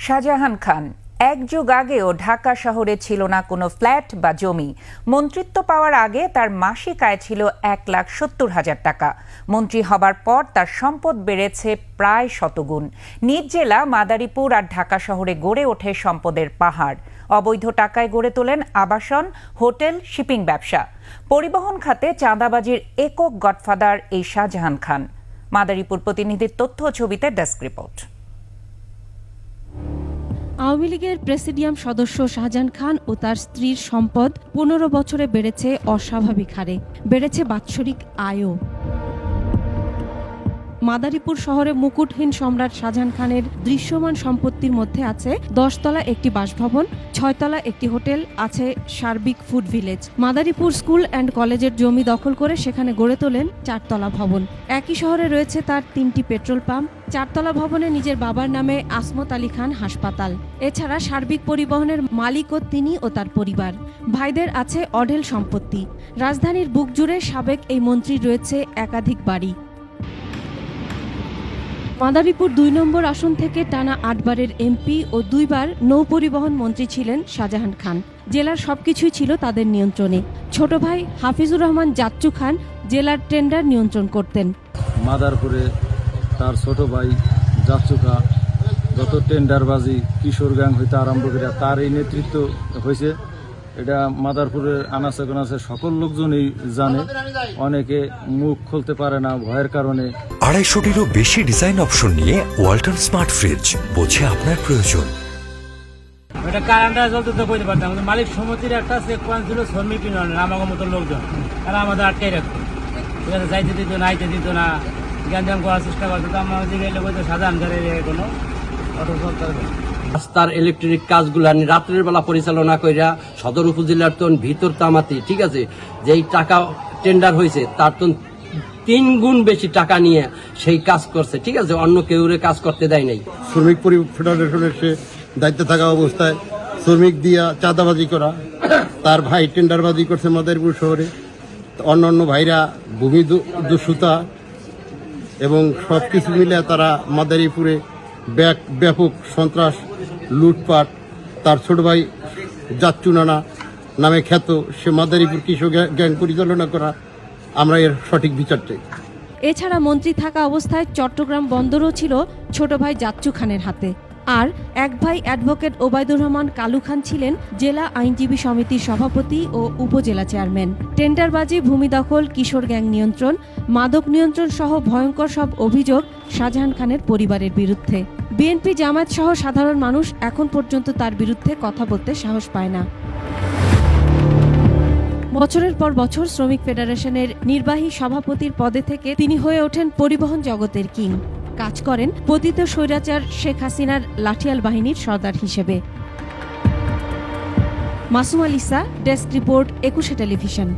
শাহজাহান খান এক যুগ আগেও ঢাকা শহরে ছিল না কোনো ফ্ল্যাট বা জমি। মন্ত্রিত্ব পাওয়ার আগে তার মাসিক আয় ছিল 1,70,000 টাকা। মন্ত্রী হবার পর তার সম্পদ বেড়েছে প্রায় শতগুণ। নিজ জেলা মাদারীপুর আর ঢাকা শহরে গড়ে ওঠে সম্পদের পাহাড়। অবৈধ টাকায় গড়ে তোলেন আবাসন, হোটেল, শিপিং ব্যবসা। পরিবহন খাতে চাঁদাবাজির একক গডফাদার এই শাহজাহান খান। মাদারীপুর প্রতিনিধির তথ্য ও ছবিতে ডেস্ক রিপোর্ট। আওয়ামী লীগের প্রেসিডিয়াম সদস্য শাহজাহান খান ও তার স্ত্রীর সম্পদ 15 বছরে বেড়েছে অস্বাভাবিক হারে। বেড়েছে বাৎসরিক আয়ও। মাদারীপুর শহরে মুকুটহীন সম্রাট শাহজাহান খানের দৃশ্যমান সম্পত্তির মধ্যে আছে 10 তলা একটি বাসভবন, 6 তলা একটি হোটেল, আছে সার্বিক food village. Madaripur school and কলেজের জমি দখল করে সেখানে গড়ে তোলেন 4 তলা ভবন। একই শহরে রয়েছে তার 3টি পেট্রোল পাম্প, 4 তলা ভবনে নিজের বাবার নামে আসমত আলী খান হাসপাতাল। এছাড়া সার্বিক পরিবহনের মালিকও তিনি ও তার পরিবার। ভাইদের আছে অঢেল সম্পত্তি। রাজধানীর বুক জুড়ে সাবেক এই মন্ত্রীর রয়েছে একাধিক বাড়ি। মাদারীপুর 2 নম্বর আসন থেকে টানা 8 বারের এমপি ও 2 বার নৌপরিবহন মন্ত্রী ছিলেন শাহজাহান খান। জেলার সবকিছুই ছিল তাদের নিয়ন্ত্রণে। ছোট ভাই হাফিজুর রহমান জাচ্চু খান জেলার টেন্ডার নিয়ন্ত্রণ করতেন। মাদারপুরে তার ছোট ভাই জাচ্চু খান যত টেন্ডারবাজি কিশোর গ্যাং হইতে আরম্ভ করে তার এই নেতৃত্ব হয়েছে। এটা মাদারপুরের আনাচে কানাচে সকল লোকজনই জানে। অনেকে মুখ খুলতে পারে না ভয়ের কারণে। 250-টিরও বেশি ডিজাইন অপশন নিয়ে ওয়ালটন স্মার্ট ফ্রিজ, বোঝে আপনার প্রয়োজন। এটা কারেন্টটা জ্বলতে তো বলতে পারতাম, মালিক সমিতির একটা চেক পয়েন্ট ছিল, শ্রমিক ইউনিয়নের আমাদের মতো লোকজন, তারা আমাদের আটকাই রাখতো। ঠিক আছে, যাইতে দিত না, আইতে দিত না, জ্ঞান করার চেষ্টা করতো। তো আমরা দিকে এলে বলতে সাধারণ কোনো অটো চলতে হবে। রাস্তার ইলেকট্রিক কাজগুলো রাত্রের বেলা পরিচালনা কইরা সদর উপজেলার তো ভিতর তামাতি, ঠিক আছে, যেই টাকা টেন্ডার হয়েছে তার তো 3 গুণ বেশি টাকা নিয়ে সেই কাজ করছে। ঠিক আছে, অন্য কেউরে কাজ করতে দেয় নাই। শ্রমিক ফেডারেশনের সে দায়িত্বে থাকা অবস্থায় শ্রমিক দিয়া চাঁদাবাজি করা, তার ভাই টেন্ডারবাজি করছে মাদারীপুর শহরে, অন্য ভাইরা ভূমি দস্যুতা এবং সব কিছু মিলে তারা মাদারীপুরে ব্যাপক সন্ত্রাস, লুটপাট। তার ছোট ভাই জাচ্চু নানা নামে খ্যাত, সে মাদারীপুর কিশোর গ্যাং পরিচালনা করা। আমরা এর সঠিক বিচার চাই। এছাড়া মন্ত্রী থাকা অবস্থায় চট্টগ্রাম বন্দরও ছিল ছোট ভাই জাচ্চু খানের হাতে। আর এক ভাই অ্যাডভোকেট ওবায়দুর রহমান কালু খান ছিলেন জেলা আইনজীবী সমিতির সভাপতি ও উপজেলা চেয়ারম্যান। টেন্ডারবাজি, ভূমি দখল, কিশোর গ্যাং নিয়ন্ত্রণ, মাদক নিয়ন্ত্রণ সহ ভয়ঙ্কর সব অভিযোগ শাহজাহান খানের পরিবারের বিরুদ্ধে। বিএনপি, জামায়াত সহ সাধারণ মানুষ এখন পর্যন্ত তার বিরুদ্ধে কথা বলতে সাহস পায় না। বছরের পর বছর শ্রমিক ফেডারেশনের নির্বাহী সভাপতির পদে থেকে তিনি হয়ে ওঠেন পরিবহন জগতের কিং। কাজ করেন পতিত স্বৈরাচার শেখ হাসিনার লাঠিয়াল বাহিনীর সর্দার হিসেবে। Masum আলিসা, desk report, 21 television.